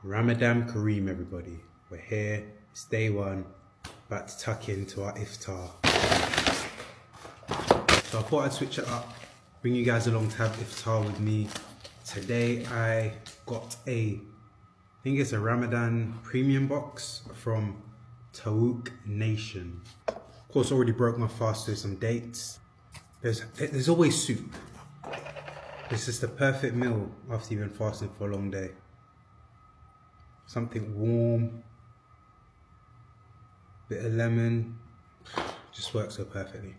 Ramadan Kareem, everybody. We're here, it's day one, about to tuck into our iftar. So I thought I'd switch it up, bring you guys along to have iftar with me. Today I got I think it's a Ramadan premium box from Tawook Nation. Of course, already broke my fast with some dates. There's always soup. It's just the perfect meal after you've been fasting for a long day. Something warm, bit of lemon, just works so perfectly.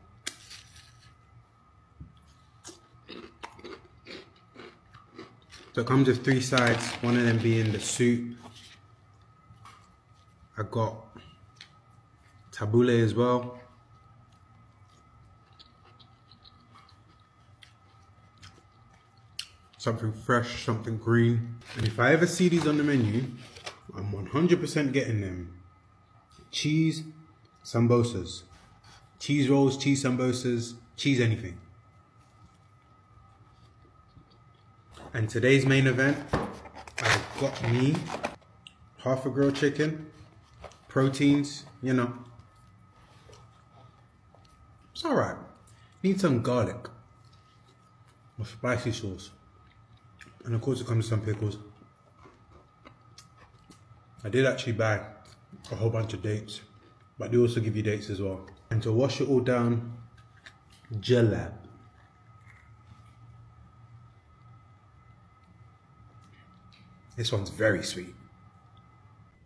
So it comes with 3 sides, one of them being the soup. I got tabbouleh as well. Something fresh, something green. And if I ever see these on the menu, I'm 100% getting them. Cheese sambosas. Cheese rolls, cheese sambosas, cheese anything. And today's main event, I've got me half a grilled chicken, proteins, you know. It's alright. Need some garlic or spicy sauce. And of course it comes with some pickles. I did actually buy a whole bunch of dates, but they also give you dates as well. And to wash it all down, jalab. This one's very sweet.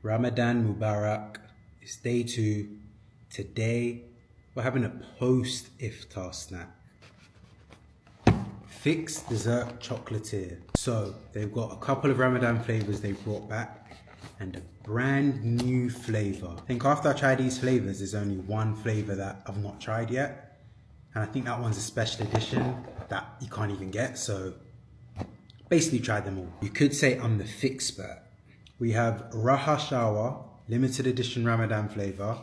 Ramadan Mubarak. It's day 2. Today, we're having a post-iftar snack. Fixed Dessert Chocolatier. So, they've got a couple of Ramadan flavors they brought back and a brand new flavor. I think after I try these flavors, there's only one flavor that I've not tried yet. And I think that one's a special edition that you can't even get, so basically tried them all. You could say I'm the fixpert. We have Raha Shawa, limited edition Ramadan flavor.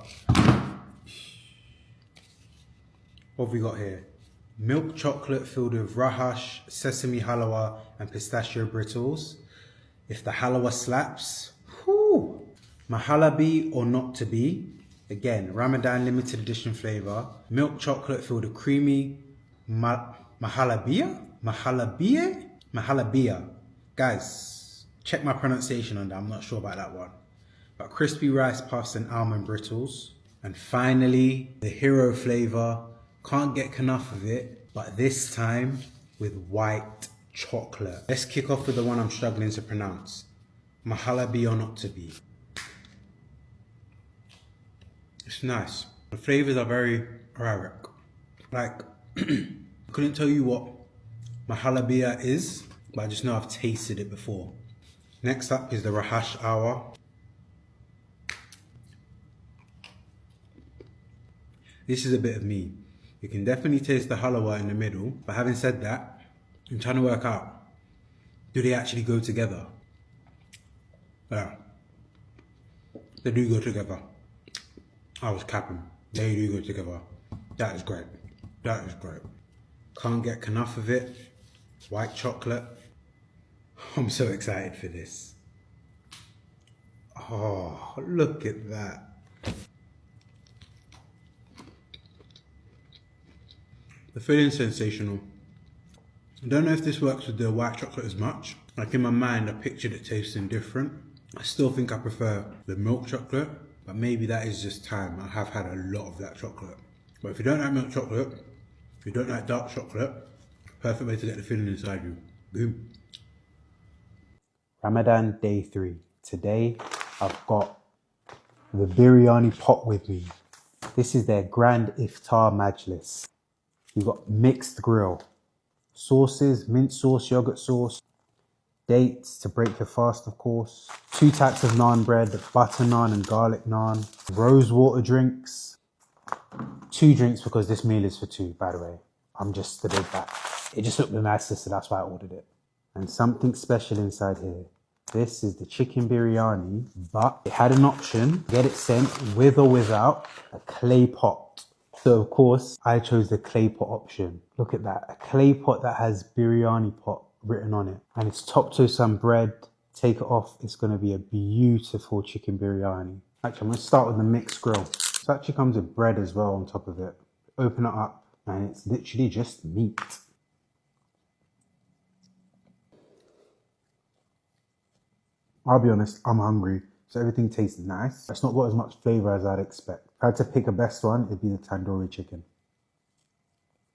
What have we got here? Milk chocolate filled with rahash, sesame halawa, and pistachio brittles. If the halawa slaps, whoo! Mahalabi or not to be. Again, Ramadan limited edition flavor. Milk chocolate filled with creamy mahalabiya? Mahalabiya. Guys, check my pronunciation on that. I'm not sure about that one. But crispy rice puffs and almond brittles. And finally, the hero flavor. Can't get enough of it, but this time with white chocolate. Let's kick off with the one I'm struggling to pronounce. Mahalabi or not to be. It's nice. The flavors are very Arabic. Like, I couldn't tell you what mahalabiya is, but I just know I've tasted it before. Next up is the rahash awa. This is a bit of me. You can definitely taste the halawa in the middle, but having said that, I'm trying to work out, do they actually go together? Yeah, they do go together. I was capping. They do go together. That is great. That is great. Can't get enough of it. White chocolate. I'm so excited for this. Oh, look at that. The filling's sensational. I don't know if this works with the white chocolate as much. Like in my mind, I pictured it tasting different. I still think I prefer the milk chocolate, but maybe that is just time. I have had a lot of that chocolate. But if you don't like milk chocolate, if you don't like dark chocolate, perfect way to get the filling inside you. Boom. Ramadan day 3. Today, I've got the Biriyani Pot with me. This is their grand iftar majlis. You've got mixed grill, sauces, mint sauce, yogurt sauce, dates to break your fast, of course, 2 types of naan bread, butter naan and garlic naan, rose water drinks, 2 drinks because this meal is for 2, by the way. I'm just the big back. It just looked the nicest, so that's why I ordered it. And something special inside here. This is the chicken biryani, but it had an option, get it sent with or without a clay pot. So of course, I chose the clay pot option. Look at that, a clay pot that has biryani pot written on it. And it's topped with some bread, take it off, it's going to be a beautiful chicken biryani. Actually, I'm going to start with the mixed grill. So it actually comes with bread as well on top of it. Open it up and it's literally just meat. I'll be honest, I'm hungry, so everything tastes nice. It's not got as much flavour as I'd expect. If I had to pick a best one, it'd be the tandoori chicken.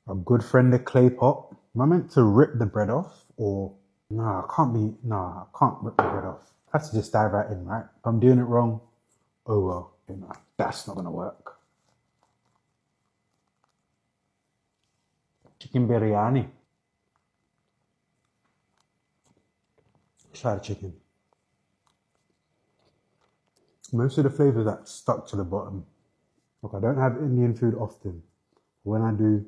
A good friendly clay pot. Am I meant to rip the bread off? Or, nah, I can't rip the bread off. I have to just dive right in, right? If I'm doing it wrong, oh well, you know, that's not gonna work. Chicken biryani. Try the chicken. Most of the flavours that stuck to the bottom. Look, I don't have Indian food often. When I do,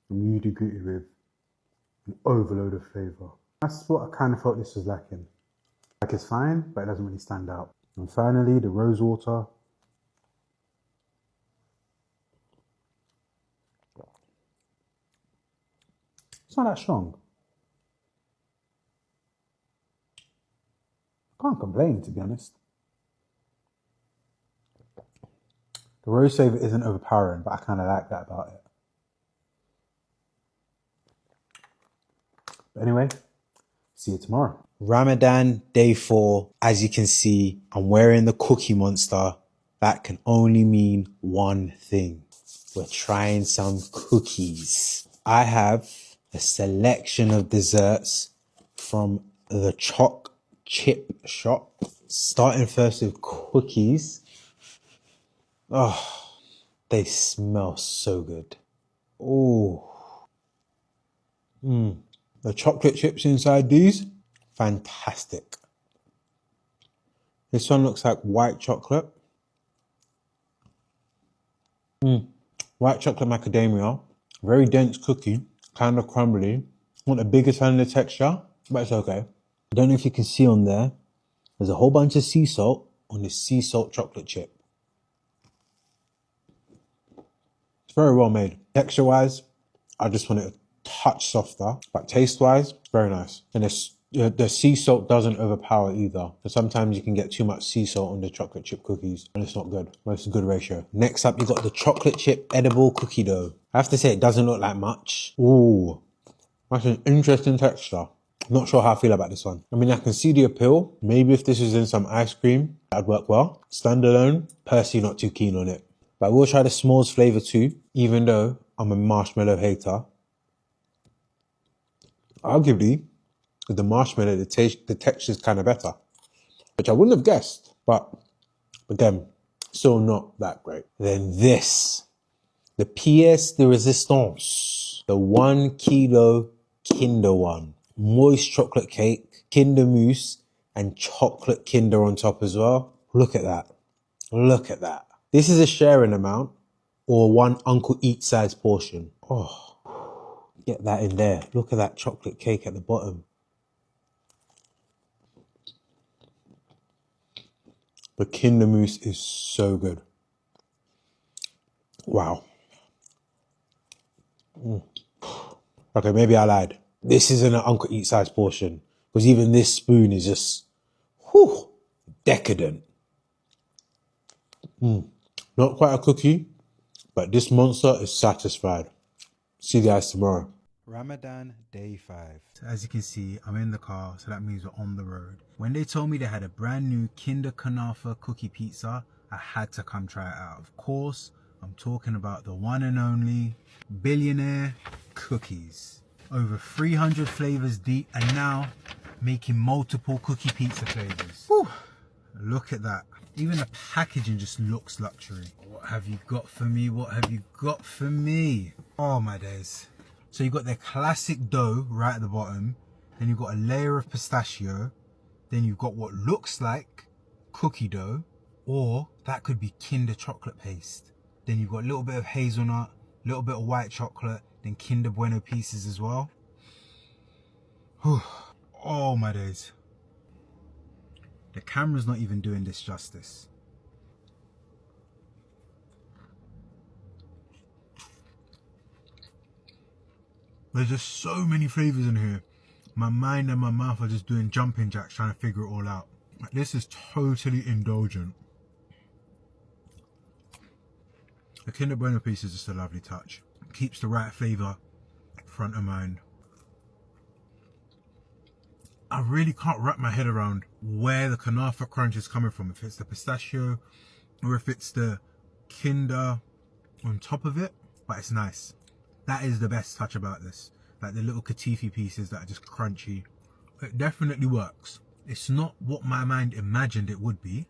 I'm usually greeted with an overload of flavour. That's what I kind of felt this was lacking. Like it's fine, but it doesn't really stand out. And finally, the rose water. It's not that strong. I can't complain, to be honest. The rose flavour isn't overpowering, but I kind of like that about it. But anyway, see you tomorrow. Ramadan day 4. As you can see, I'm wearing the Cookie Monster. That can only mean one thing. We're trying some cookies. I have a selection of desserts from the Choc chip shop. Starting first with cookies. Oh, they smell so good. Oh. The chocolate chips inside these, fantastic. This one looks like white chocolate. White chocolate macadamia. Very dense cookie, kind of crumbly. Not the biggest fan of the texture, but it's okay. I don't know if you can see on there, there's a whole bunch of sea salt on this sea salt chocolate chip. It's very well made. Texture-wise, I just want it a touch softer, but taste-wise, it's very nice. And the sea salt doesn't overpower either. So sometimes you can get too much sea salt on the chocolate chip cookies and it's not good. But it's a good ratio. Next up, you got the chocolate chip edible cookie dough. I have to say, it doesn't look like much. Ooh, that's an interesting texture. I'm not sure how I feel about this one. I mean, I can see the appeal. Maybe if this was in some ice cream, that'd work well. Standalone, personally not too keen on it. But I will try the s'mores flavour too, even though I'm a marshmallow hater. Arguably, with the marshmallow, the texture is kind of better, which I wouldn't have guessed, but again, still not that great. Then this, the pièce de résistance, the 1 kilo Kinder one. Moist chocolate cake, Kinder mousse, and chocolate Kinder on top as well. Look at that. Look at that. This is a sharing amount or one UnkleEats size portion. Oh. Get that in there. Look at that chocolate cake at the bottom. The Kinder Mousse is so good. Wow. Okay, maybe I lied. This isn't an UnkleEats size portion because even this spoon is just decadent. Not quite a cookie, but this monster is satisfied. See you guys tomorrow. Ramadan day 5. So as you can see, I'm in the car, so that means we're on the road. When they told me they had a brand new Kinder Kanafa cookie pizza, I had to come try it out. Of course, I'm talking about the one and only Billionaire Cookies. Over 300 flavors deep and now making multiple cookie pizza flavors. Whew. Look at that. Even the packaging just looks luxury. What have you got for me? What have you got for me? Oh my days. So you've got their classic dough right at the bottom. Then you've got a layer of pistachio. Then you've got what looks like cookie dough. Or that could be Kinder chocolate paste. Then you've got a little bit of hazelnut, a little bit of white chocolate, then Kinder Bueno pieces as well. Whew. Oh my days. The camera's not even doing this justice. There's just so many flavors in here. My mind and my mouth are just doing jumping jacks trying to figure it all out. This is totally indulgent. The Kinder Bueno piece is just a lovely touch. Keeps the right flavour front of mind. I really can't wrap my head around where the Kanafa crunch is coming from. If it's the pistachio or if it's the Kinder on top of it, but it's nice. That is the best touch about this. Like the little katifi pieces that are just crunchy. It definitely works. It's not what my mind imagined it would be.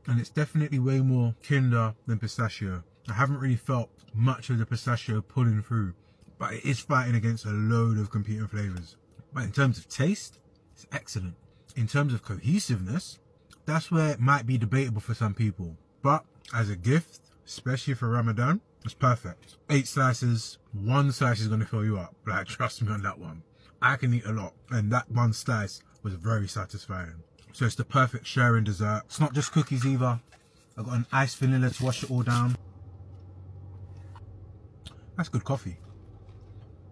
And it's definitely way more Kinder than pistachio. I haven't really felt much of the pistachio pulling through. But it is fighting against a load of competing flavours. But in terms of taste, it's excellent. In terms of cohesiveness, that's where it might be debatable for some people. But as a gift, especially for Ramadan, it's perfect. 8 slices, 1 slice is going to fill you up. Like, trust me on that one. I can eat a lot, and that 1 slice was very satisfying. So it's the perfect sharing dessert. It's not just cookies either. I've got an iced vanilla to wash it all down. That's good coffee.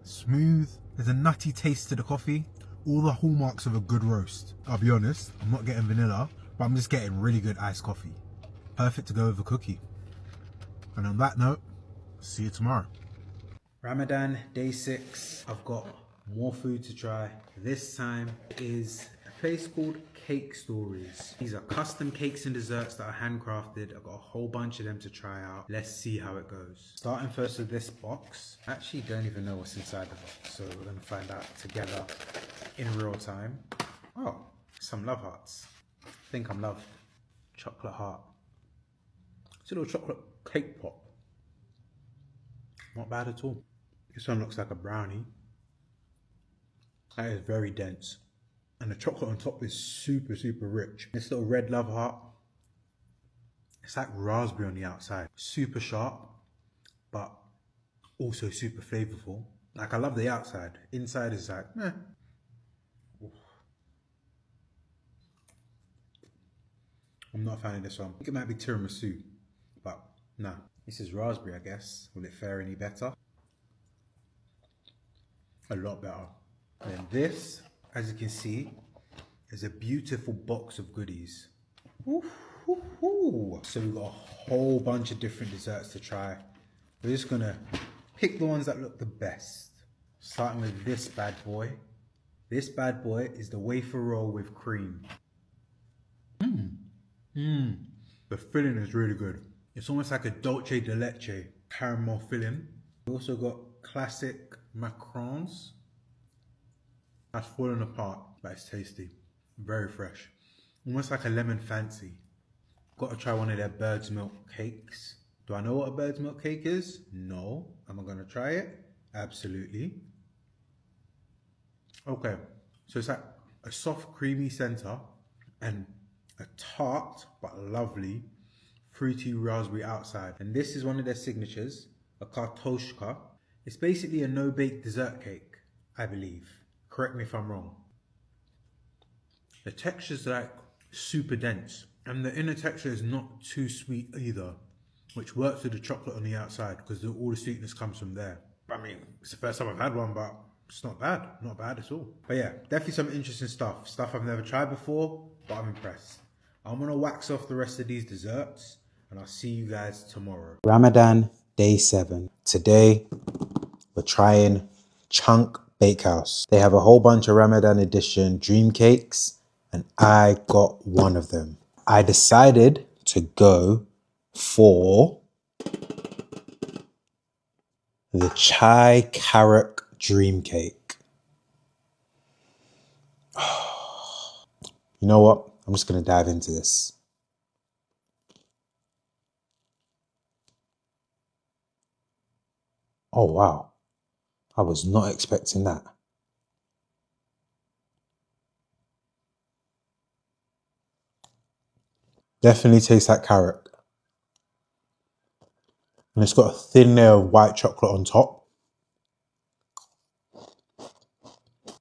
Smooth. There's a nutty taste to the coffee. All the hallmarks of a good roast. I'll be honest, I'm not getting vanilla, but I'm just getting really good iced coffee. Perfect to go with a cookie. And on that note, see you tomorrow. Ramadan day 6. I've got more food to try. This time is a place called Cake Stories. These are custom cakes and desserts that are handcrafted. I've got a whole bunch of them to try out. Let's see how it goes. Starting first with this box. I actually don't even know what's inside the box, so we're going to find out together in real time. Oh, some love hearts. I think I'm loved. Chocolate heart. It's a little chocolate cake pop. Not bad at all. This one looks like a brownie. That is very dense. And the chocolate on top is super, super rich. This little red love heart. It's like raspberry on the outside. Super sharp, but also super flavorful. Like, I love the outside. Inside is like, meh. Oof. I'm not a fan of this one. I think it might be tiramisu, but no. This is raspberry, I guess. Will it fare any better? A lot better. And then this, as you can see, is a beautiful box of goodies. Ooh, ooh, ooh. So we've got a whole bunch of different desserts to try. We're just gonna pick the ones that look the best. Starting with this bad boy. This bad boy is the wafer roll with cream. The filling is really good. It's almost like a dulce de leche caramel filling. We also got classic macarons. That's falling apart, but it's tasty. Very fresh. Almost like a lemon fancy. Got to try one of their bird's milk cakes. Do I know what a bird's milk cake is? No. Am I going to try it? Absolutely. Okay. So it's like a soft, creamy center and a tart, but lovely, fruity raspberry outside. And this is one of their signatures, a kartoshka. It's basically a no-bake dessert cake, I believe. Correct me if I'm wrong. The texture's like super dense, and the inner texture is not too sweet either, which works with the chocolate on the outside because all the sweetness comes from there. I mean, it's the first time I've had one, but it's not bad. Not bad at all. But yeah, definitely some interesting stuff. Stuff I've never tried before, but I'm impressed. I'm gonna wax off the rest of these desserts, and I'll see you guys tomorrow. Ramadan day 7. Today, we're trying Chunk Bakehouse. They have a whole bunch of Ramadan edition dream cakes, and I got one of them. I decided to go for the chai carrot dream cake. You know what? I'm just going to dive into this. Oh, wow. I was not expecting that. Definitely tastes like carrot. And it's got a thin layer of white chocolate on top.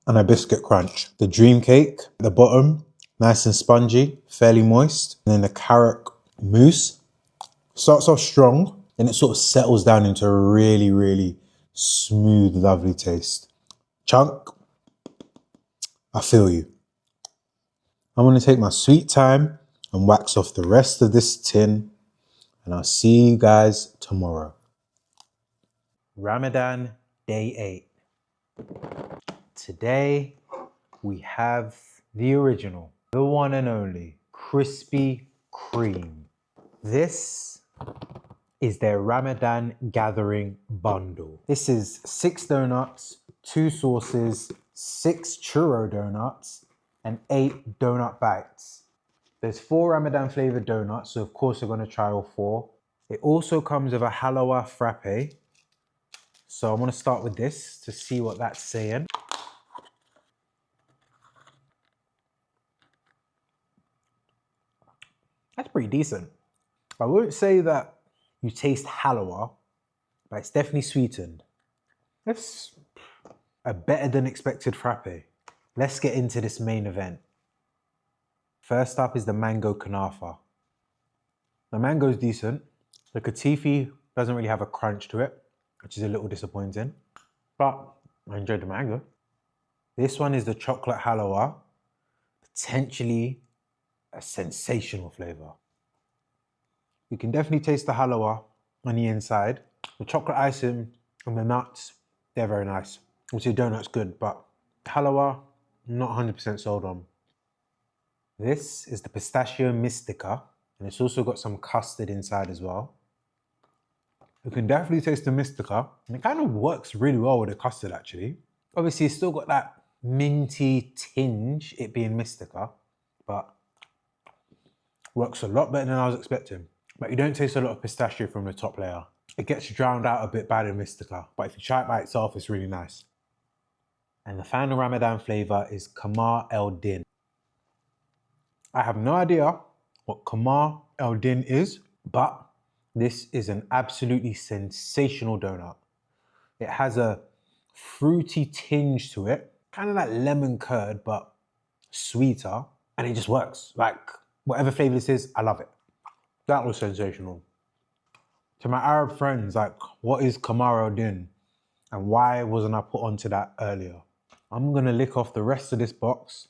And a biscuit crunch. The dream cake, at the bottom, nice and spongy, fairly moist. And then the carrot mousse starts off strong, then it sort of settles down into a really, really smooth, lovely taste. Chunk, I feel you. I'm going to take my sweet time and wax off the rest of this tin, and I'll see you guys tomorrow. Ramadan Day 8. Today we have the original, the one and only Krispy Kreme. This is their Ramadan Gathering Bundle. This is 6 donuts, 2 sauces, 6 churro donuts, and 8 donut bites. There's 4 Ramadan flavored donuts, so of course we're going to try all 4. It also comes with a halwa frappe. So I'm going to start with this to see what that's saying. That's pretty decent. I won't say that you taste halwa, but it's definitely sweetened. It's a better than expected frappe. Let's get into this main event. First up is the mango kanafa. The mango's decent. The katifi doesn't really have a crunch to it, which is a little disappointing, but I enjoyed the mango. This one is the chocolate halwa, potentially a sensational flavor. You can definitely taste the halwa on the inside. The chocolate icing and the nuts, they're very nice. Obviously the donut's good, but halwa, not 100% sold on. This is the pistachio mystica, and it's also got some custard inside as well. You can definitely taste the mystica, and it kind of works really well with the custard actually. Obviously it's still got that minty tinge, it being mystica, but works a lot better than I was expecting. But you don't taste a lot of pistachio from the top layer. It gets drowned out a bit by the mystica, but if you try it by itself, it's really nice. And the final Ramadan flavor is Kamar El Din. I have no idea what Kamar El Din is, but this is an absolutely sensational donut. It has a fruity tinge to it, kind of like lemon curd, but sweeter, and it just works. Like, whatever flavor this is, I love it. That was sensational. To my Arab friends, like, what is Kamar El Din? And why wasn't I put onto that earlier? I'm gonna lick off the rest of this box,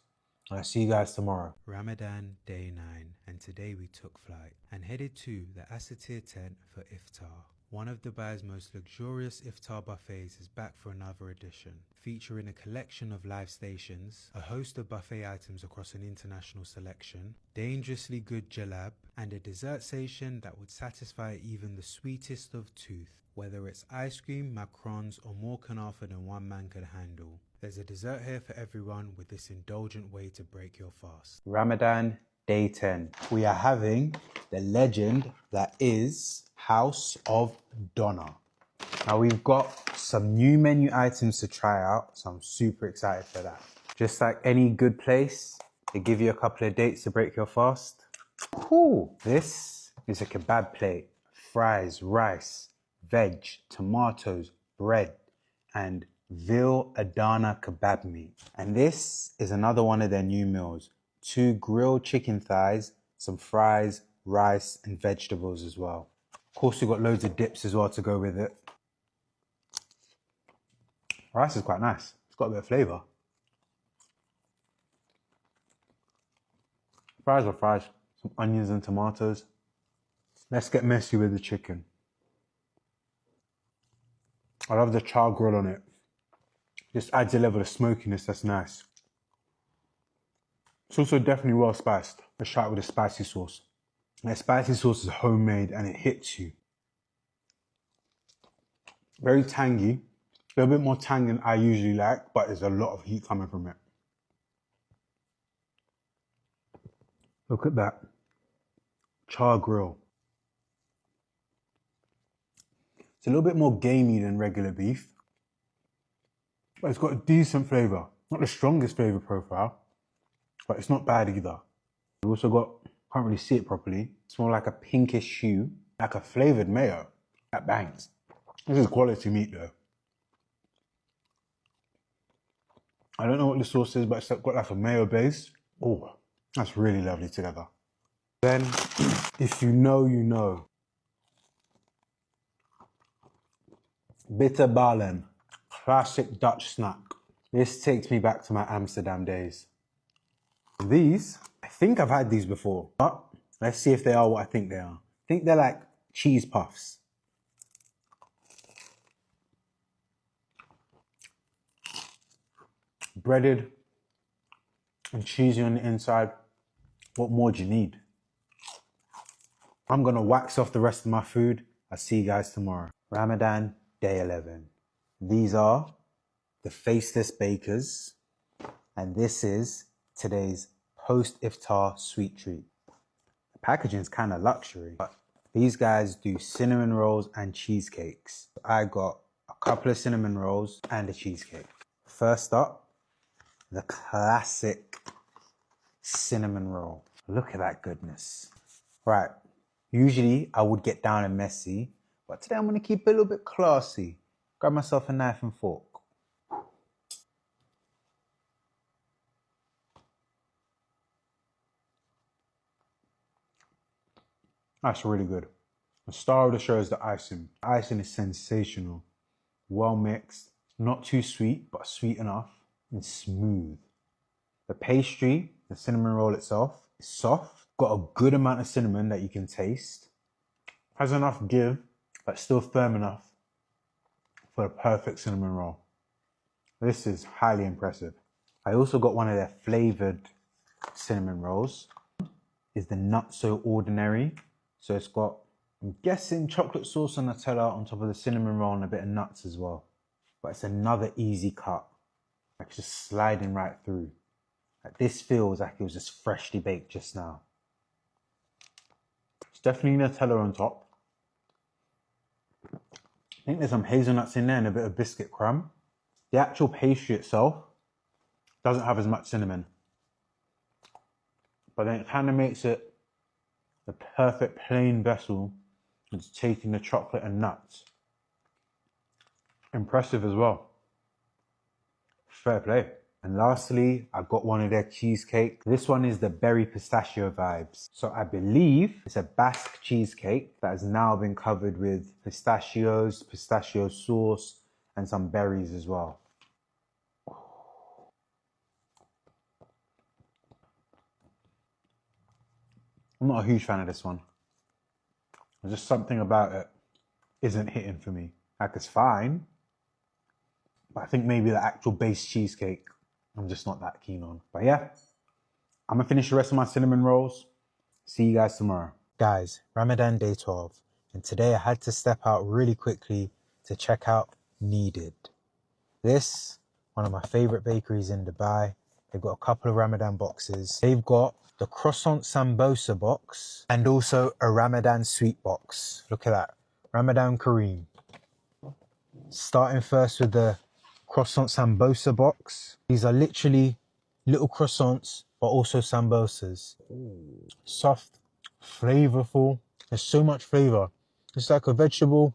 and I'll see you guys tomorrow. Ramadan Day 9, and today we took flight and headed to the Asateer tent for Iftar. One of Dubai's most luxurious iftar buffets is back for another edition, featuring a collection of live stations, a host of buffet items across an international selection, dangerously good jalab, and a dessert station that would satisfy even the sweetest of tooth. Whether it's ice cream, macarons, or more kanafa than one man could handle, there's a dessert here for everyone with this indulgent way to break your fast. Ramadan Day 10. We are having the legend that is House of Donna. Now we've got some new menu items to try out, so I'm super excited for that. Just like any good place, they give you a couple of dates to break your fast. Cool. This is a kebab plate, fries, rice, veg, tomatoes, bread, and veal Adana kebab meat. And this is another one of their new meals. 2 grilled chicken thighs, some fries, rice, and vegetables as well. Of course, we've got loads of dips as well to go with it. Rice is quite nice. It's got a bit of flavour. Fries are fries. Some onions and tomatoes. Let's get messy with the chicken. I love the char grill on it. Just adds a level of smokiness that's nice. It's also definitely well spiced. Let's try it with a spicy sauce. The spicy sauce is homemade and it hits you. Very tangy. A little bit more tang than I usually like, but there's a lot of heat coming from it. Look at that. Char grill. It's a little bit more gamey than regular beef, but it's got a decent flavour. Not the strongest flavour profile, but it's not bad either. We've also got, can't really see it properly, it's more like a pinkish hue, like a flavoured mayo. That bangs. This is quality meat though. I don't know what the sauce is, but it's got like a mayo base. Oh, that's really lovely together. Then, if you know, you know. Bitterballen, classic Dutch snack. This takes me back to my Amsterdam days. These, I think I've had these before, but let's see if they are what I think they are. I think they're like cheese puffs. Breaded and cheesy on the inside. What more do you need? I'm gonna wax off the rest of my food. I'll see you guys tomorrow. Ramadan, day 11. These are the Faceless Bakers, and this is today's post-iftar sweet treat. The packaging is kind of luxury, but these guys do cinnamon rolls and cheesecakes. I got a couple of cinnamon rolls and a cheesecake. First up, the classic cinnamon roll. Look at that goodness. Right, usually I would get down and messy, but today I'm gonna keep it a little bit classy. Grab myself a knife and fork. That's really good. The star of the show is the icing. The icing is sensational. Well mixed, not too sweet, but sweet enough, and smooth. The pastry, the cinnamon roll itself, is soft, got a good amount of cinnamon that you can taste, has enough give, but still firm enough for a perfect cinnamon roll. This is highly impressive. I also got one of their flavored cinnamon rolls. Is the Not So Ordinary. So it's got, I'm guessing, chocolate sauce and Nutella on top of the cinnamon roll and a bit of nuts as well. But it's another easy cut. Like just sliding right through. Like this feels like it was just freshly baked just now. It's definitely Nutella on top. I think there's some hazelnuts in there and a bit of biscuit crumb. The actual pastry itself doesn't have as much cinnamon. But then it kind of makes it the perfect plain vessel that's taking the chocolate and nuts. Impressive as well. Fair play. And lastly, I got one of their cheesecake. This one is the berry pistachio vibes. So I believe it's a Basque cheesecake that has now been covered with pistachios, pistachio sauce, and some berries as well. I'm not a huge fan of this one. There's just something about it isn't hitting for me. Like it's fine, but I think maybe the actual base cheesecake I'm just not that keen on. But yeah, I'm gonna finish the rest of my cinnamon rolls. See you guys tomorrow. Guys, Ramadan day 12. And today I had to step out really quickly to check out Kneaded. This, one of my favorite bakeries in Dubai. They've got a couple of Ramadan boxes. They've got the croissant sambosa box and also a Ramadan sweet box. Look at that, Ramadan Kareem. Starting first with the croissant sambosa box. These are literally little croissants, but also sambosas. Soft, flavorful. There's so much flavor. It's like a vegetable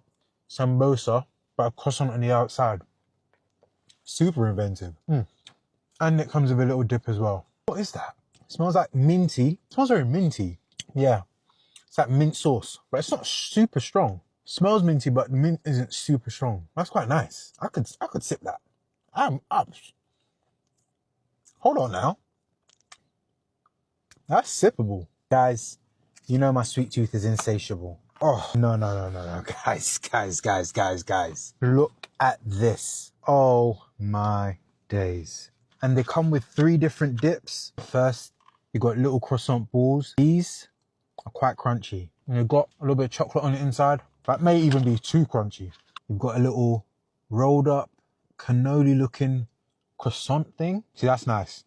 sambosa, but a croissant on the outside. Super inventive. And it comes with a little dip as well. What is that? It smells like minty. It smells very minty. Yeah, it's like mint sauce, but it's not super strong. It smells minty, but the mint isn't super strong. That's quite nice. I could sip that. I'm up. Hold on now. That's sippable. Guys, you know my sweet tooth is insatiable. Oh, no. Guys. Look at this. Oh my days. And they come with 3 different dips. First, you got little croissant balls. These are quite crunchy. And they've got a little bit of chocolate on the inside. That may even be too crunchy. You've got a little rolled up, cannoli looking croissant thing. See, that's nice.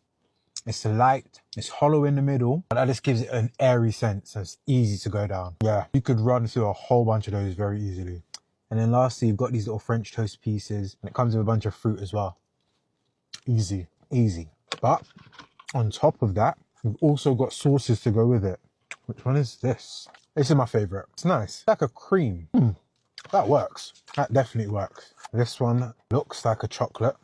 It's light, it's hollow in the middle, but that just gives it an airy sense, so it's easy to go down. Yeah, you could run through a whole bunch of those very easily. And then lastly, you've got these little French toast pieces, and it comes with a bunch of fruit as well. Easy. But on top of that, we've also got sauces to go with it. Which one is this? This is my favorite. It's nice. It's like a cream. That works. That definitely works. This one looks like a chocolate.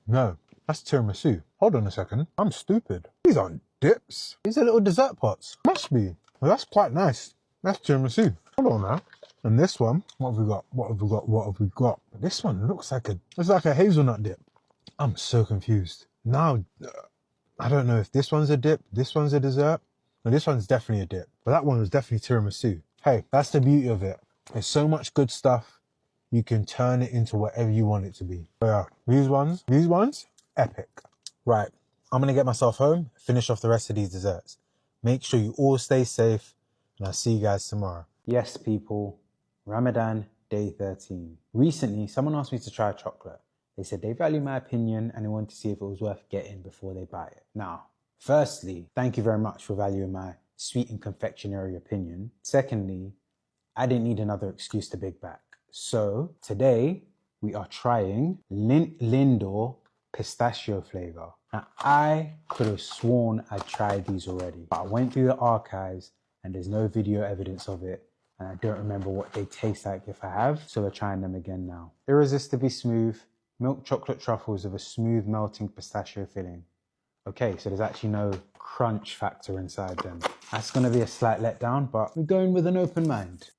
No, that's tiramisu. Hold on a second. I'm stupid. These aren't dips. These are little dessert pots. Must be. Well, that's quite nice. That's tiramisu. Hold on now. And this one, what have we got? This one looks like it's like a hazelnut dip. I'm so confused. Now, I don't know if this one's a dip, this one's a dessert. No, this one's definitely a dip, but that one was definitely tiramisu. Hey, that's the beauty of it. There's so much good stuff. You can turn it into whatever you want it to be. But yeah, these ones, epic. Right, I'm gonna get myself home, finish off the rest of these desserts. Make sure you all stay safe, and I'll see you guys tomorrow. Yes, people, Ramadan day 13. Recently, someone asked me to try chocolate. They said they value my opinion and they wanted to see if it was worth getting before they buy it. Now, firstly, thank you very much for valuing my sweet and confectionery opinion. Secondly, I didn't need another excuse to big back. So today we are trying Lindt Lindor pistachio flavor. Now I could have sworn I tried these already, but I went through the archives and there's no video evidence of it. And I don't remember what they taste like if I have, so we're trying them again now. Irresistibly smooth, milk chocolate truffles with a smooth melting pistachio filling. Okay, so there's actually no crunch factor inside them. That's gonna be a slight letdown, but we're going with an open mind.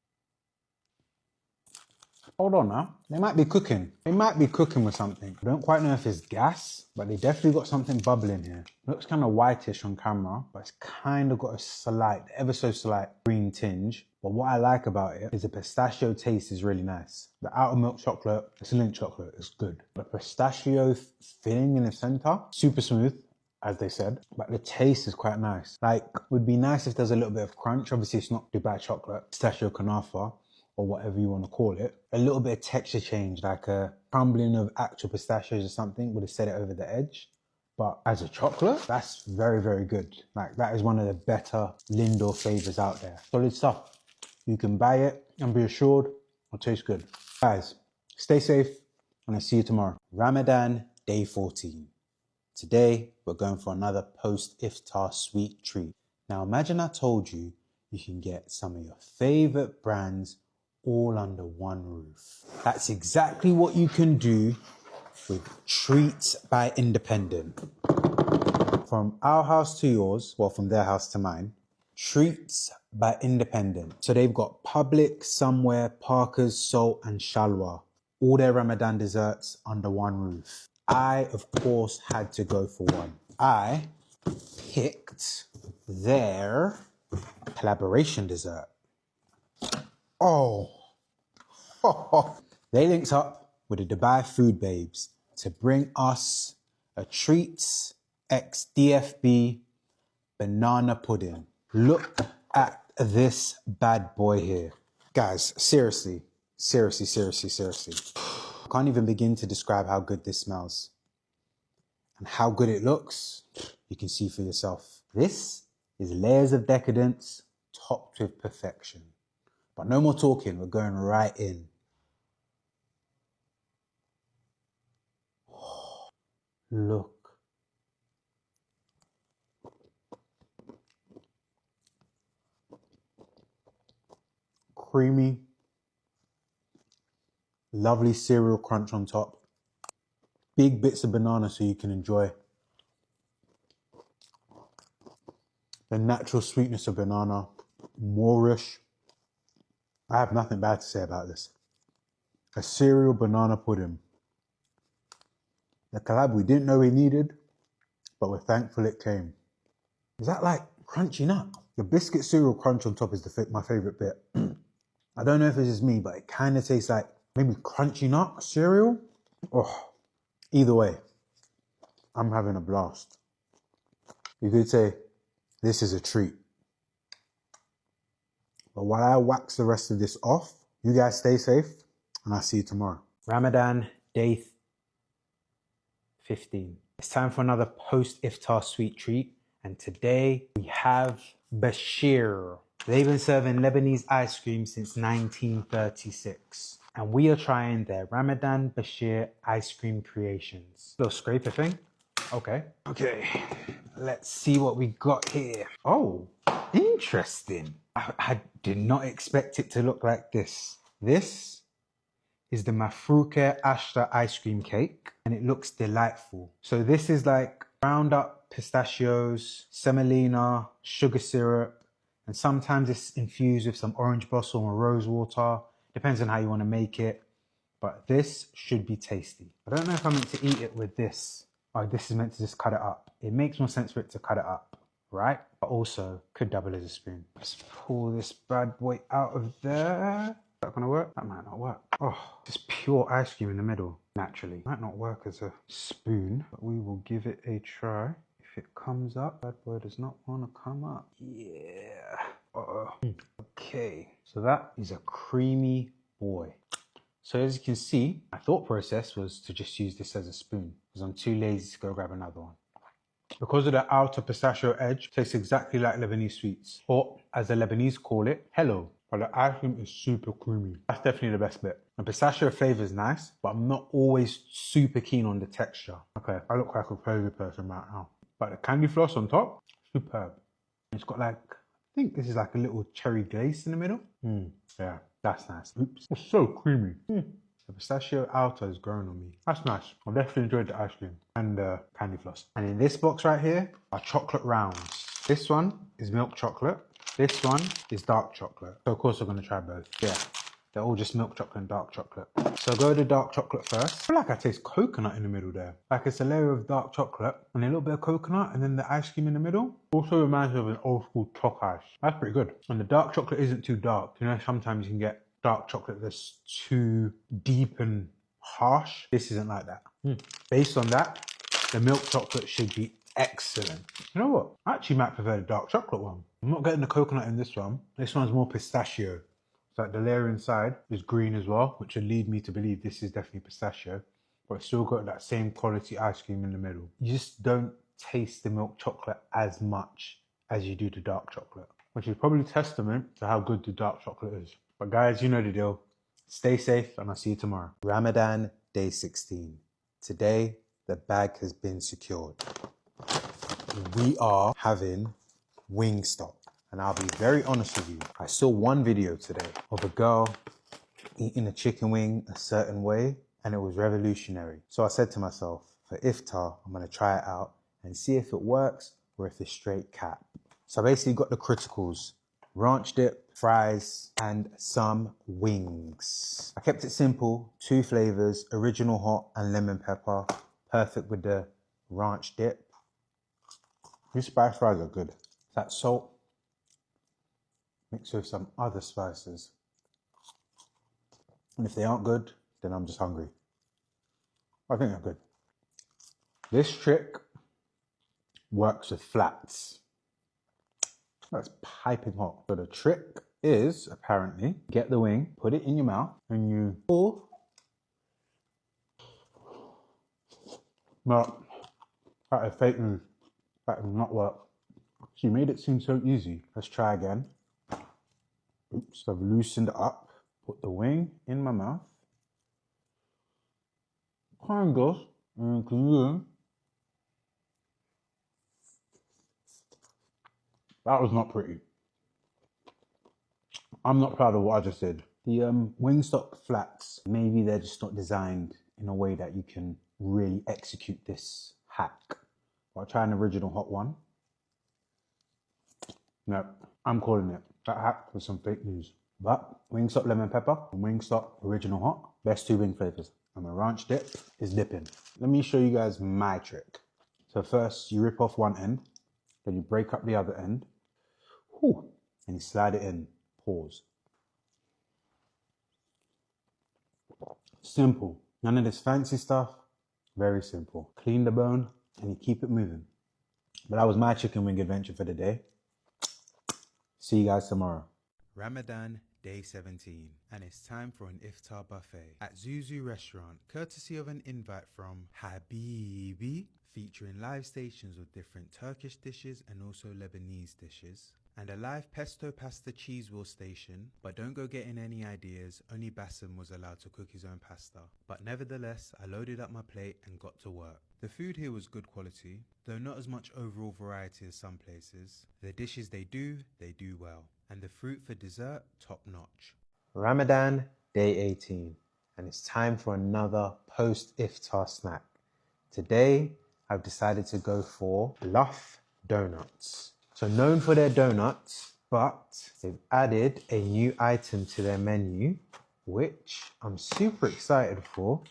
Hold on now, they might be cooking. They might be cooking with something. I don't quite know if it's gas, but they definitely got something bubbling here. Looks kind of whitish on camera, but it's kind of got a slight, ever so slight green tinge. But what I like about it is the pistachio taste is really nice. The outer milk chocolate, it's Lindt chocolate, it's good. The pistachio filling in the center, super smooth, as they said, but the taste is quite nice. Like, would be nice if there's a little bit of crunch. Obviously it's not Dubai chocolate, pistachio kanafa, or whatever you want to call it. A little bit of texture change, like a crumbling of actual pistachios or something would have set it over the edge. But as a chocolate, that's very, very good. Like, that is one of the better Lindor flavors out there. Solid stuff. You can buy it and be assured it'll taste good. Guys, stay safe and I'll see you tomorrow. Ramadan day 14. Today, we're going for another post-iftar sweet treat. Now imagine I told you you can get some of your favorite brands all under one roof. That's exactly what you can do with Treats by Independent. From our house to yours, well, from their house to mine, Treats by Independent. So they've got Public, Somewhere, Parker's, Salt and Shalwa. All their Ramadan desserts under one roof. I, of course, had to go for one. I picked their collaboration dessert. Oh, they linked up with the Dubai Food Babes to bring us a Treats X DFB banana pudding. Look at this bad boy here. Guys, seriously. I can't even begin to describe how good this smells. And how good it looks, you can see for yourself. This is layers of decadence topped with perfection. But no more talking, we're going right in. Look. Creamy. Lovely cereal crunch on top. Big bits of banana so you can enjoy the natural sweetness of banana. Moorish. I have nothing bad to say about this. A cereal banana pudding. The collab we didn't know we needed, but we're thankful it came. Is that like crunchy nut? The biscuit cereal crunch on top is my favorite bit. I don't know if it's just me, but it kind of tastes like maybe crunchy nut cereal. Oh, either way, I'm having a blast. You could say this is a treat. But while I wax the rest of this off, you guys stay safe and I'll see you tomorrow. Ramadan day 15. It's time for another post-iftar sweet treat. And today we have Bachir. They've been serving Lebanese ice cream since 1936. And we are trying their Ramadan Bachir ice cream creations. Little scraper thing. Okay. Let's see what we got here. Oh, interesting. I did not expect it to look like this. This is the Mafrouke Ashra ice cream cake and it looks delightful. So this is like ground up pistachios, semolina, sugar syrup, and sometimes it's infused with some orange blossom or rose water. Depends on how you want to make it. but this should be tasty. I don't know if I'm meant to eat it with this. Oh, this is meant to just cut it up. It makes more sense for it to cut it up, right? But also could double as a spoon. Let's pull this bad boy out of there. Is that gonna work? That might not work. Oh, just pure ice cream in the middle, naturally. Might not work as a spoon, but we will give it a try. If it comes up, bad boy does not wanna come up. Yeah. Okay, so that is a creamy boy. So as you can see, my thought process was to just use this as a spoon because I'm too lazy to go grab another one. Because of the outer pistachio edge, tastes exactly like Lebanese sweets, or as the Lebanese call it, hello. But the ice cream is super creamy. That's definitely the best bit. The pistachio flavor is nice, but I'm not always super keen on the texture. Okay, I look like a crazy person right now. But the candy floss on top, superb. It's got like, I think this is like a little cherry glaze in the middle. Yeah, that's nice. Oops, it's so creamy. The pistachio outer is growing on me. That's nice. I definitely enjoyed the ice cream and the candy floss. And in this box right here are chocolate rounds. This one is milk chocolate. This one is dark chocolate. So of course we're gonna try both. Yeah, they're all just milk chocolate and dark chocolate. So I'll go to dark chocolate first. I feel like I taste coconut in the middle there. Like it's a layer of dark chocolate and a little bit of coconut and then the ice cream in the middle. Also reminds me of an old school Choc ice. That's pretty good. And the dark chocolate isn't too dark. You know, sometimes you can get dark chocolate that's too deep and harsh. This isn't like that. Based on that, the milk chocolate should be excellent. You know what? I actually might prefer the dark chocolate one. I'm not getting the coconut in this one. This one's more pistachio. So like the layer inside is green as well, which would lead me to believe this is definitely pistachio. But it's still got that same quality ice cream in the middle. You just don't taste the milk chocolate as much as you do the dark chocolate, which is probably testament to how good the dark chocolate is. But guys, you know the deal. Stay safe and I'll see you tomorrow. Ramadan day 16. Today, the bag has been secured. We are having Wingstop. And I'll be very honest with you. I saw one video today of a girl eating a chicken wing a certain way and it was revolutionary. So I said to myself, for Iftar, I'm gonna try it out and see if it works or if it's straight cap. So I basically got the criticals: ranch dip, fries, and some wings. I kept it simple, 2 flavors, original hot and lemon pepper. Perfect with the ranch dip. These spice fries are good. That salt mixed with some other spices. And if they aren't good, then I'm just hungry. I think they're good. This trick works with flats. That's piping hot. So the trick is, apparently, get the wing, put it in your mouth, and you pull. No, that is fake news. That will not work. She made it seem so easy. Let's try again. Oops, I've loosened it up. Put the wing in my mouth. Kind of. That was not pretty. I'm not proud of what I just did. The Wingstop flats, maybe they're just not designed in a way that you can really execute this hack. I'll try an original hot one. No, I'm calling it. That hack was some fake news. But Wingstop lemon pepper and Wingstop original hot, best 2 wing flavors. And my ranch dip is dipping. Let me show you guys my trick. So first you rip off one end, then you break up the other end. Whew, and you slide it in. Pause. Simple. None of this fancy stuff. Very simple. Clean the bone and you keep it moving. But that was my chicken wing adventure for the day. See you guys tomorrow. Ramadan day 17, and it's time for an iftar buffet at Zouzou restaurant, courtesy of an invite from Habibi, featuring live stations with different Turkish dishes and also Lebanese dishes, and a live pesto pasta cheese wheel station. But don't go getting any ideas, only Bassem was allowed to cook his own pasta. But nevertheless, I loaded up my plate and got to work. The food here was good quality, though not as much overall variety as some places. The dishes they do well. And the fruit for dessert, top notch. Ramadan day 18, and it's time for another post-iftar snack. Today, I've decided to go for Luff Donuts. So known for their donuts, but they've added a new item to their menu, which I'm super excited for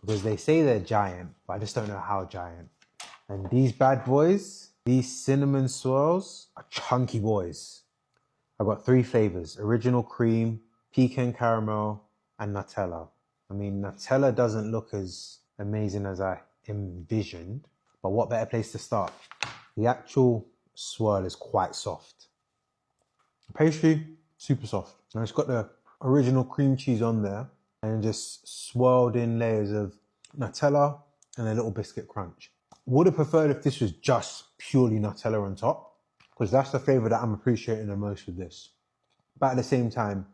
because they say they're giant, but I just don't know how giant. And these bad boys, these cinnamon swirls are chunky boys. I've got 3 flavors: original cream, pecan caramel, and Nutella. I mean, Nutella doesn't look as amazing as I envisioned, but what better place to start? The actual swirl is quite soft. The pastry, super soft. And it's got the original cream cheese on there and just swirled in layers of Nutella and a little biscuit crunch. Would have preferred if this was just purely Nutella on top, because that's the flavor that I'm appreciating the most with this. But at the same time,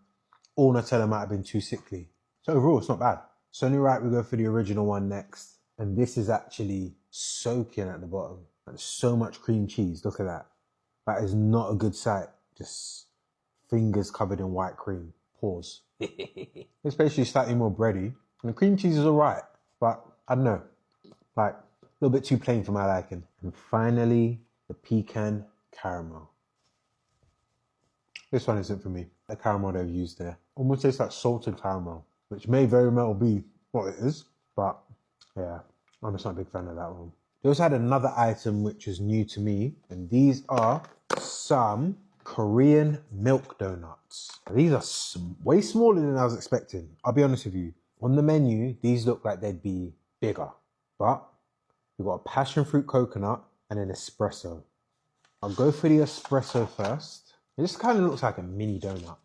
all Nutella might have been too sickly. So overall, it's not bad. It's only right we go for the original one next. And this is actually soaking at the bottom. There's so much cream cheese, look at that. That is not a good sight. Just fingers covered in white cream. Pause. This pastry is slightly more bready. And the cream cheese is alright, but I don't know. Like, a little bit too plain for my liking. And finally, the pecan caramel. This one isn't for me. The caramel they've used there almost tastes like salted caramel, which may very well be what it is, but yeah, I'm just not a big fan of that one. They also had another item which is new to me, and these are some Korean milk donuts. These are way smaller than I was expecting. I'll be honest with you. On the menu, these look like they'd be bigger, but we've got a passion fruit coconut and an espresso. I'll go for the espresso first. It just kind of looks like a mini donut.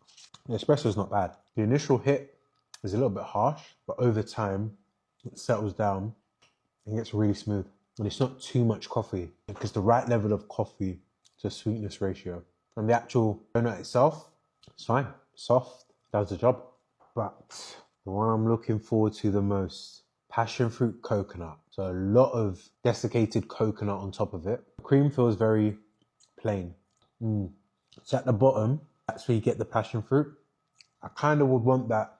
The espresso is not bad. The initial hit is a little bit harsh, but over time, it settles down and gets really smooth. And it's not too much coffee, because the right level of coffee to sweetness ratio. And the actual donut itself, it's fine. Soft, does the job. But the one I'm looking forward to the most, passion fruit coconut. So a lot of desiccated coconut on top of it. The cream feels very plain. So at the bottom, that's where you get the passion fruit. I kind of would want that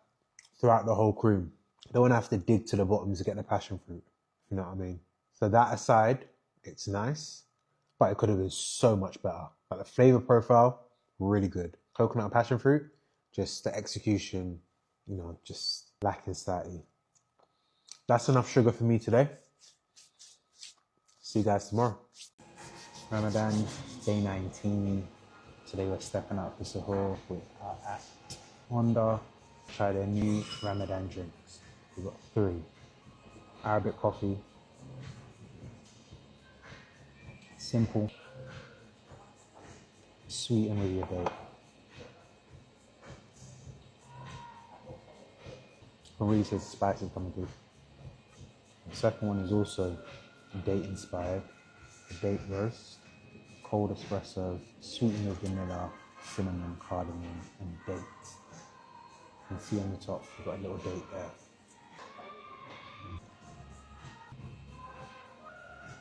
throughout the whole cream. I don't want to have to dig to the bottom to get the passion fruit. You know what I mean? So that aside, it's nice, but it could have been so much better. Like the flavor profile, really good. Coconut and passion fruit, just the execution, you know, just lacking slightly. That's enough sugar for me today. See you guys tomorrow. Ramadan, day 19. Today we're stepping out for Suhoor with at Onda. Try their new Ramadan drinks. We've got 3. Arabic coffee. Simple. Sweeten with your date. I really taste the spices coming through. The second one is also date inspired. The date roast. Cold espresso, sweetened with vanilla, cinnamon, cardamom, and date. You can see on the top, we've got a little date there.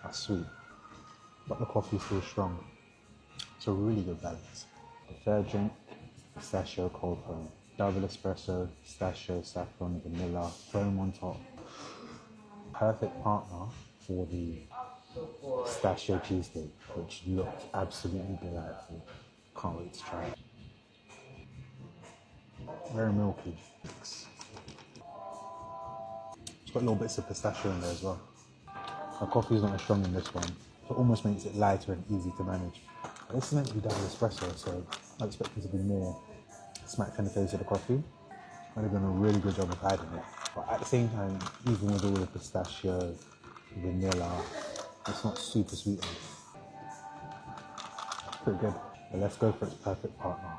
That's sweet, but the coffee feels strong. It's a really good balance. The third drink, pistachio cold foam. Double espresso, pistachio, saffron, vanilla, foam on top. Perfect partner for the pistachio cheesecake, which looked absolutely delightful. Can't wait to try it. Very milky. It's got little bits of pistachio in there as well. The coffee is not as strong in this one, so it almost makes it lighter and easy to manage. But this is meant to be double espresso, so I expect it to be more smack in the face of the coffee. They've done a really good job of hiding it. But at the same time, even with all the pistachio, vanilla, it's not super sweet. Pretty good. But let's go for its perfect partner,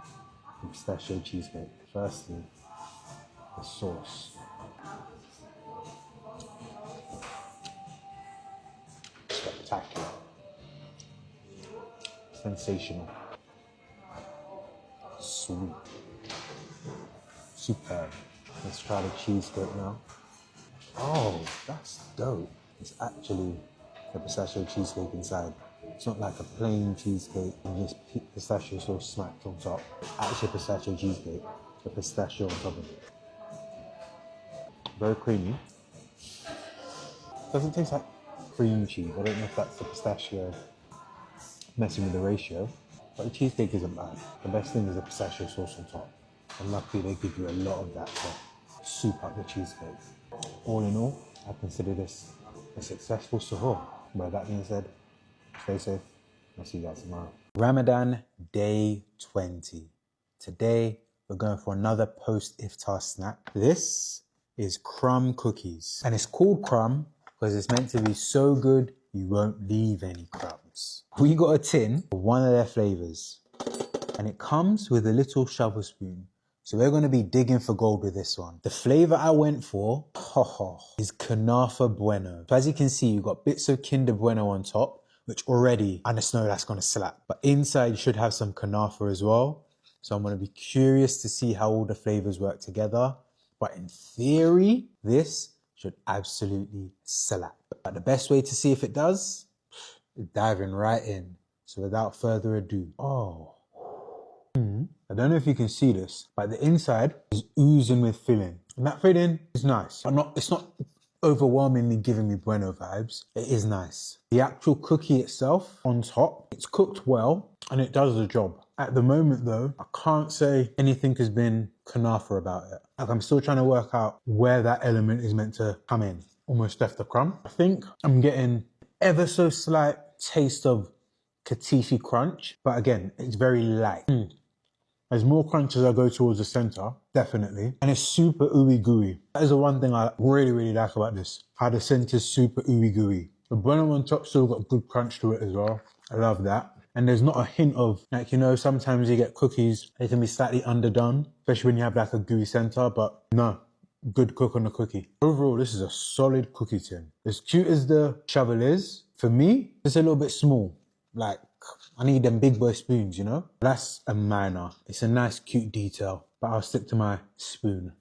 the pistachio cheesecake. Firstly, the sauce. Spectacular. Sensational. Sweet. Superb. Let's try the cheesecake now. Oh, that's dope. It's actually a pistachio cheesecake inside. It's not like a plain cheesecake and just pistachio sauce smacked on top. It's actually a pistachio cheesecake, the pistachio on top of it. Very creamy. Doesn't taste like cream cheese. I don't know if that's the pistachio messing with the ratio, but the cheesecake isn't bad. The best thing is the pistachio sauce on top. And luckily they give you a lot of that to soup up the cheesecake. All in all, I consider this a successful suhoor. But that being said, stay safe. I'll see you guys tomorrow. Ramadan day 20. Today, we're going for another post-iftar snack. This is Krum Cookies. And it's called Krum because it's meant to be so good, you won't leave any crumbs. We got a tin of one of their flavors. And it comes with a little shovel spoon. So we're going to be digging for gold with this one. The flavor I went for is Kunafa Bueno. So as you can see, you've got bits of Kinder Bueno on top, which already, I just know that's going to slap. But inside you should have some Kunafa as well. So I'm going to be curious to see how all the flavors work together. But in theory, this should absolutely slap. But the best way to see if it does is diving right in. So without further ado, I don't know if you can see this, but the inside is oozing with filling. And that filling is nice, but it's not overwhelmingly giving me Bueno vibes. It is nice. The actual cookie itself on top, it's cooked well and it does the job. At the moment though, I can't say anything has been Kunafa about it. Like I'm still trying to work out where that element is meant to come in. Almost left the crumb. I think I'm getting ever so slight taste of Katifi crunch, but again, it's very light. There's more crunch as I go towards the center, definitely. And it's super ooey gooey. That is the one thing I really, really like about this. How the center's super ooey gooey. The Bueno on top still got good crunch to it as well. I love that. And there's not a hint of, like, you know, sometimes you get cookies, they can be slightly underdone, especially when you have like a gooey center, but no, good cook on the cookie. Overall, this is a solid cookie tin. As cute as the shovel is, for me, it's a little bit small. Like, I need them big boy spoons, you know? That's a minor. It's a nice, cute detail, but I'll stick to my spoon.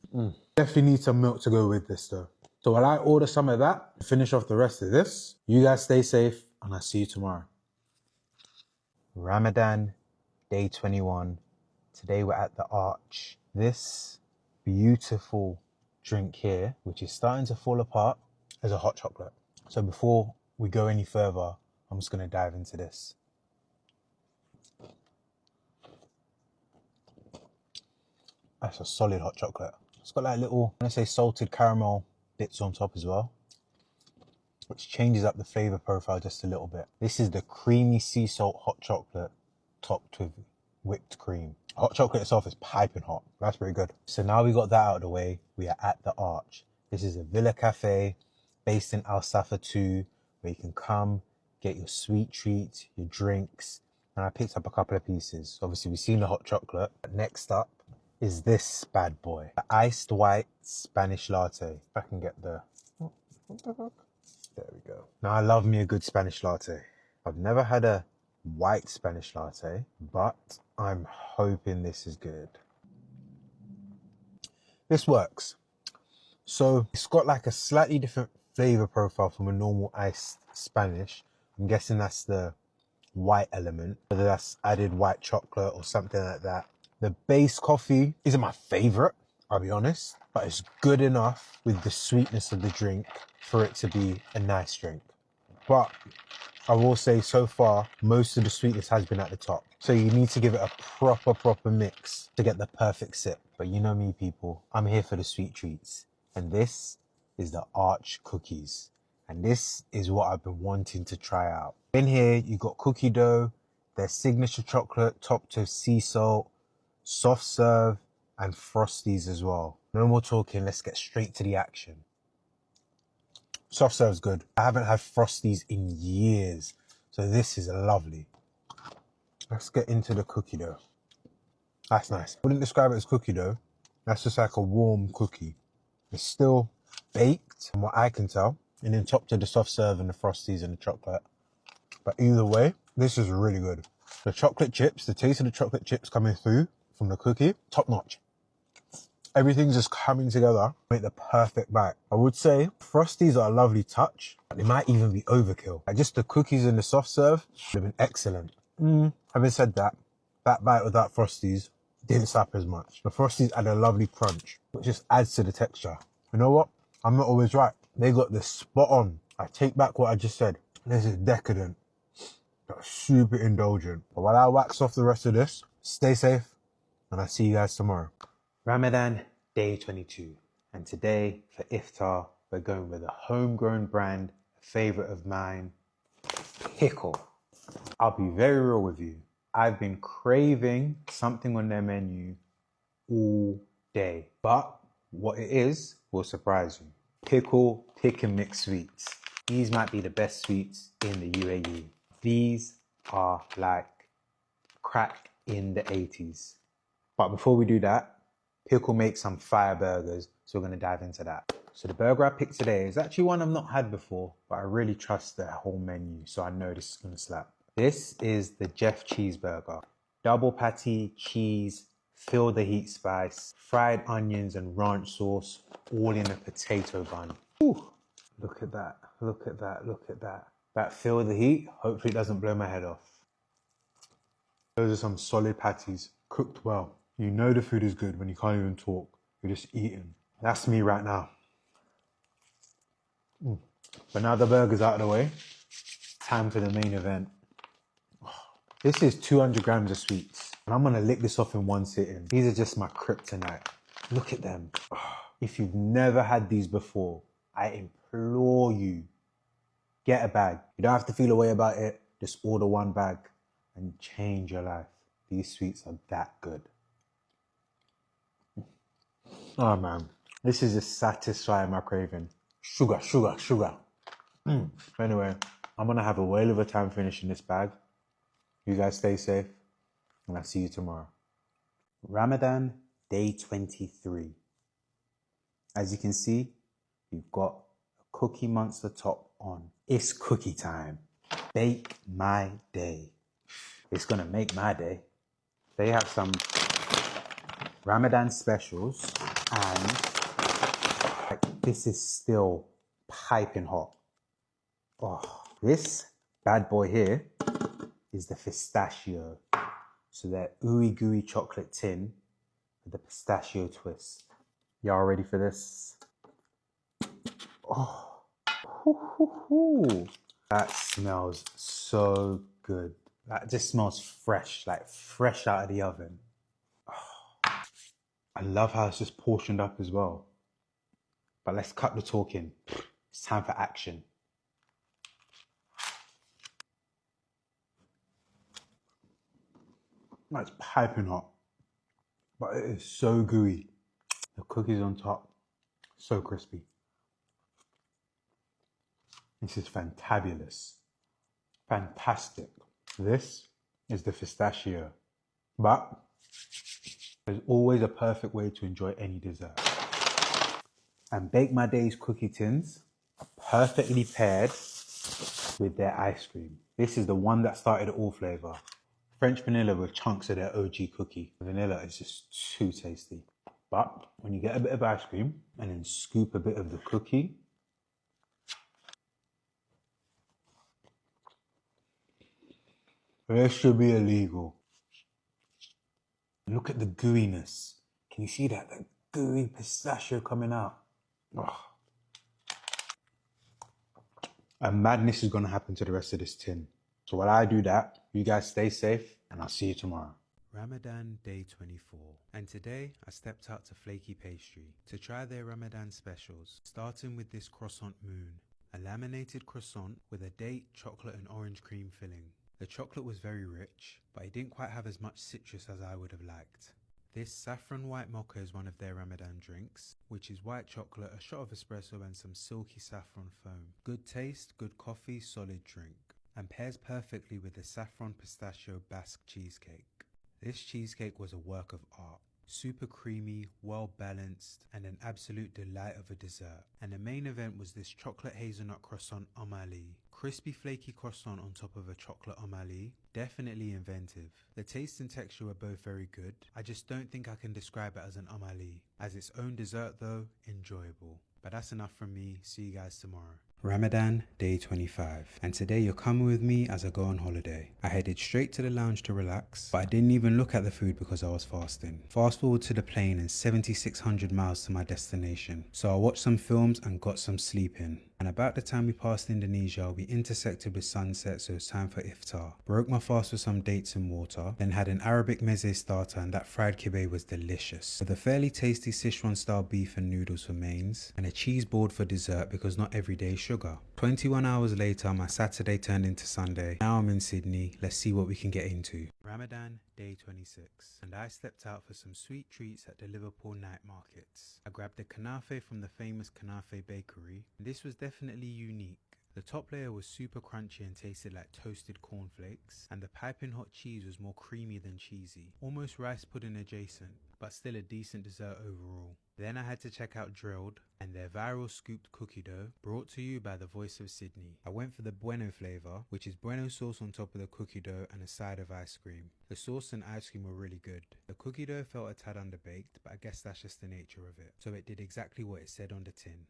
Definitely need some milk to go with this though. So while I order some of that, finish off the rest of this, you guys stay safe and I'll see you tomorrow. Ramadan, day 21. Today we're at the Arch. This beautiful drink here, which is starting to fall apart, is a hot chocolate. So before we go any further, I'm just gonna dive into this. That's a solid hot chocolate. It's got like little, I'm gonna say salted caramel bits on top as well, which changes up the flavor profile just a little bit. This is the creamy sea salt hot chocolate topped with whipped cream. Hot chocolate itself is piping hot. That's pretty good. So now we got that out of the way, we are at the Arch. This is a Villa Cafe based in Al Safa 2, where you can come, get your sweet treats, your drinks, and I picked up a couple of pieces. Obviously, we've seen the hot chocolate. But next up is this bad boy, the iced white Spanish latte. If I can get the, there we go. Now I love me a good Spanish latte. I've never had a white Spanish latte, but I'm hoping this is good. This works. So it's got like a slightly different flavor profile from a normal iced Spanish. I'm guessing that's the white element, whether that's added white chocolate or something like that. The base coffee isn't my favorite, I'll be honest, but it's good enough with the sweetness of the drink for it to be a nice drink. But I will say so far, most of the sweetness has been at the top. So you need to give it a proper mix to get the perfect sip. But you know me, people, I'm here for the sweet treats. And this is the Arch cookies. And this is what I've been wanting to try out. In here, you got cookie dough, their signature chocolate topped with sea salt, soft serve, and frosties as well. No more talking, let's get straight to the action. Soft serve's good. I haven't had frosties in years, so this is lovely. Let's get into the cookie dough. That's nice. I wouldn't describe it as cookie dough. That's just like a warm cookie. It's still baked, from what I can tell, and then topped to the soft serve and the frosties and the chocolate. But either way, this is really good. The chocolate chips, the taste of the chocolate chips coming through from the cookie, top notch. Everything's just coming together, make the perfect bite. I would say frosties are a lovely touch, but they might even be overkill. Like just the cookies and the soft serve would have been excellent. Having said that, that bite without frosties didn't slap as much. The frosties add a lovely crunch, which just adds to the texture. You know what? I'm not always right. They got this spot on. I take back what I just said. This is decadent. That's super indulgent. But while I wax off the rest of this, stay safe, and I'll see you guys tomorrow. Ramadan day 22, and today for iftar we're going with a homegrown brand, a favorite of mine, Pickl. I'll be very real with you, I've been craving something on their menu all day, but what it is will surprise you. Pickl pick and mix sweets. These might be the best sweets in the UAE. These are like crack in the 80s. But before we do that, Pickl makes some fire burgers, so we're going to dive into that. So the burger I picked today is actually one I've not had before, but I really trust their whole menu, so I know this is going to slap. This is the Jeff cheeseburger. Double patty, cheese, fill the heat spice, fried onions and ranch sauce, all in a potato bun. Ooh, look at that, look at that, look at that. That fill the heat, hopefully it doesn't blow my head off. Those are some solid patties, cooked well. You know the food is good when you can't even talk, you're just eating. That's me right now. But now the burger's out of the way, time for the main event. This is 200 grams of sweets, and I'm gonna lick this off in one sitting. These are just my kryptonite. Look at them. If you've never had these before, I implore you, get a bag. You don't have to feel a way about it, just order one bag and change your life. These sweets are that good. Oh man, this is just satisfying my craving. Sugar, sugar, sugar. Anyway, I'm gonna have a whale of a time finishing this bag. You guys stay safe, and I'll see you tomorrow. Ramadan day 23. As you can see, we've got a Cookie Monster top on. It's cookie time. Bake my day. It's gonna make my day. They have some Ramadan specials, and this is still piping hot. Oh, this bad boy here is the Pistachio. So that ooey gooey chocolate tin with the pistachio twist. Y'all ready for this? Oh, that smells so good. That just smells fresh, like fresh out of the oven. Oh, I love how it's just portioned up as well. But let's cut the talking. It's time for action. It's piping hot, but it is so gooey. The cookies on top, so crispy. This is fantabulous, fantastic. This is the Pistachio, but there's always a perfect way to enjoy any dessert. And Bake My Day's cookie tins are perfectly paired with their ice cream. This is the one that started all flavor. French vanilla with chunks of their OG cookie. The vanilla is just too tasty. But when you get a bit of ice cream and then scoop a bit of the cookie, this should be illegal. Look at the gooiness. Can you see that? The gooey pistachio coming out. Oh. And madness is going to happen to the rest of this tin. So while I do that, you guys stay safe and I'll see you tomorrow. Ramadan day 24, and today I stepped out to Flaky Pastry to try their Ramadan specials, starting with this croissant moon, a laminated croissant with a date, chocolate and orange cream filling. The chocolate was very rich, but it didn't quite have as much citrus as I would have liked. This saffron white mocha is one of their Ramadan drinks, which is white chocolate, a shot of espresso and some silky saffron foam. Good taste, good coffee, solid drink, and pairs perfectly with the saffron pistachio Basque cheesecake. This cheesecake was a work of art. Super creamy, well balanced, and an absolute delight of a dessert. And the main event was this chocolate hazelnut croissant amali. Crispy flaky croissant on top of a chocolate amali. Definitely inventive. The taste and texture were both very good. I just don't think I can describe it as an amali. As its own dessert though, enjoyable. But that's enough from me. See you guys tomorrow. Ramadan day 25, and today you're coming with me as I go on holiday. I headed straight to the lounge to relax, but I didn't even look at the food because I was fasting. Fast forward to the plane and 7,600 miles to my destination, so I watched some films and got some sleep in. And about the time we passed Indonesia, we intersected with sunset, so it's time for iftar. Broke my fast with some dates and water, then had an Arabic meze starter, and that fried kibbeh was delicious. With a fairly tasty Sichuan style beef and noodles for mains, and a cheese board for dessert because not every day is sugar. 21 hours later, my Saturday turned into Sunday. Now I'm in Sydney, let's see what we can get into. Ramadan, day 26, and I stepped out for some sweet treats at the Liverpool night markets. I grabbed the kanafe from the famous Kanafe bakery, and this was definitely unique. The top layer was super crunchy and tasted like toasted cornflakes, and the piping hot cheese was more creamy than cheesy, almost rice pudding adjacent, but still a decent dessert overall. Then I had to check out Drilled and their viral scooped cookie dough, brought to you by the voice of Sydney. I went for the Bueno flavour, which is Bueno sauce on top of the cookie dough and a side of ice cream. The sauce and ice cream were really good. The cookie dough felt a tad underbaked, but I guess that's just the nature of it. So it did exactly what it said on the tin.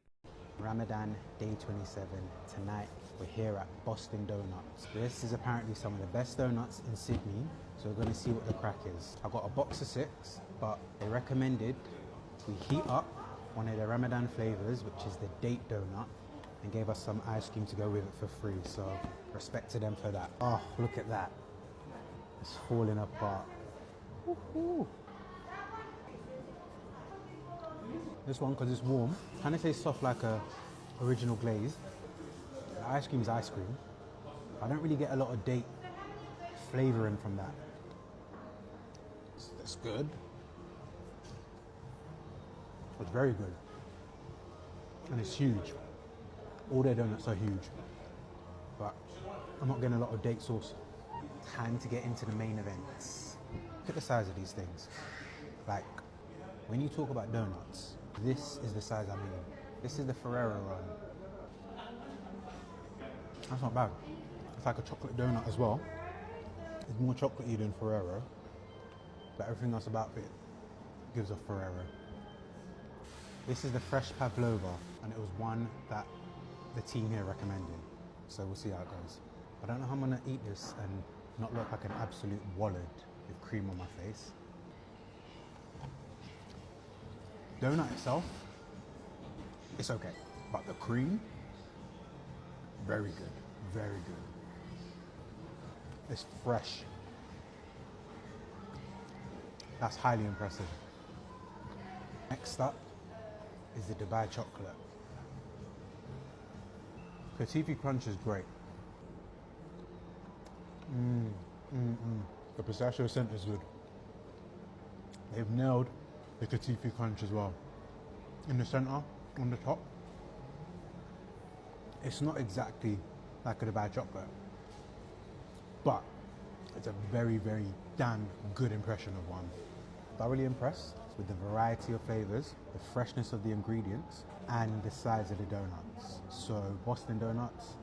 Ramadan, day 27. Tonight, we're here at Boston Donuts. This is apparently some of the best donuts in Sydney, so we're going to see what the crack is. I got a box of 6, but they recommended we heat up one of the Ramadan flavors, which is the date donut, and gave us some ice cream to go with it for free, so respect to them for that. Oh, look at that. It's falling apart. Woohoo. This one, because it's warm, kind of tastes soft like a original glaze. The ice cream is ice cream. I don't really get a lot of date flavouring from that. That's good. It's very good. And it's huge. All their donuts are huge. But I'm not getting a lot of date sauce. Time to get into the main events. Look at the size of these things. Like, when you talk about donuts, this is the size I mean. This is the Ferrero run. That's not bad. It's like a chocolate donut as well. It's more chocolatey than Ferrero, but everything else about it gives off Ferrero. This is the fresh pavlova, and it was one that the team here recommended. So we'll see how it goes. I don't know how I'm gonna eat this and not look like an absolute wallard with cream on my face. Donut itself, it's okay, but the cream, very good, very good. It's fresh. That's highly impressive. Next up is the Dubai chocolate. Katifi crunch is great. The pistachio scent is good. They've nailed the Katifi crunch as well. In the center, on the top, it's not exactly like a Dubai chocolate, but it's a very, very damn good impression of one. Thoroughly impressed with the variety of flavors, the freshness of the ingredients, and the size of the donuts. So Boston Donuts,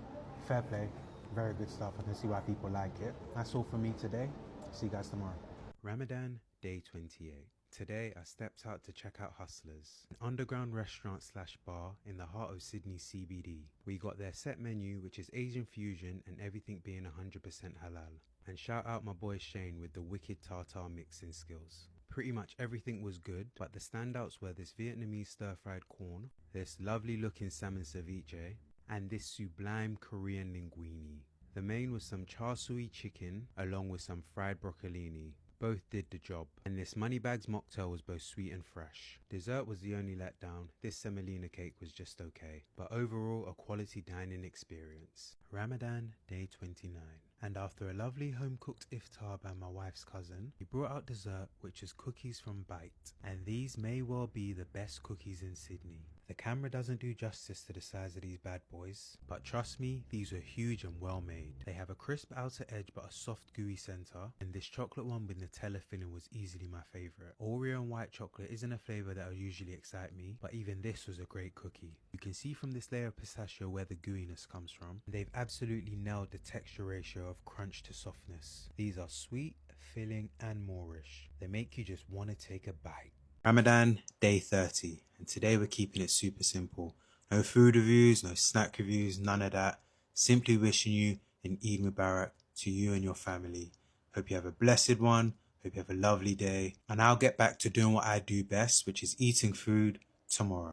fair play, very good stuff. I can see why people like it. That's all for me today. See you guys tomorrow. Ramadan, day 28. Today I stepped out to check out Hustlers, an underground restaurant slash bar in the heart of Sydney CBD. We got their set menu, which is Asian fusion and everything being 100% halal. And shout out my boy Shane with the wicked tartar mixing skills. Pretty much everything was good, but the standouts were this Vietnamese stir-fried corn, this lovely looking salmon ceviche, and this sublime Korean linguine. The main was some char siu chicken along with some fried broccolini. Both did the job, and this Moneybags mocktail was both sweet and fresh. Dessert was the only letdown. This semolina cake was just okay, but overall a quality dining experience. Ramadan, day 29. And after a lovely home-cooked iftar by my wife's cousin, we brought out dessert, which is cookies from Bite. And these may well be the best cookies in Sydney. The camera doesn't do justice to the size of these bad boys, but trust me, these are huge and well made. They have a crisp outer edge but a soft gooey center, and this chocolate one with Nutella filling was easily my favorite. Oreo and white chocolate isn't a flavor that will usually excite me, but even this was a great cookie. You can see from this layer of pistachio where the gooiness comes from. They've absolutely nailed the texture ratio of crunch to softness. These are sweet, filling and moorish. They make you just want to take a bite. Ramadan, day 30, and today we're keeping it super simple. No food reviews, no snack reviews, none of that. Simply wishing you an Eid Mubarak to you and your family. Hope you have a blessed one, hope you have a lovely day, and I'll get back to doing what I do best, which is eating food tomorrow.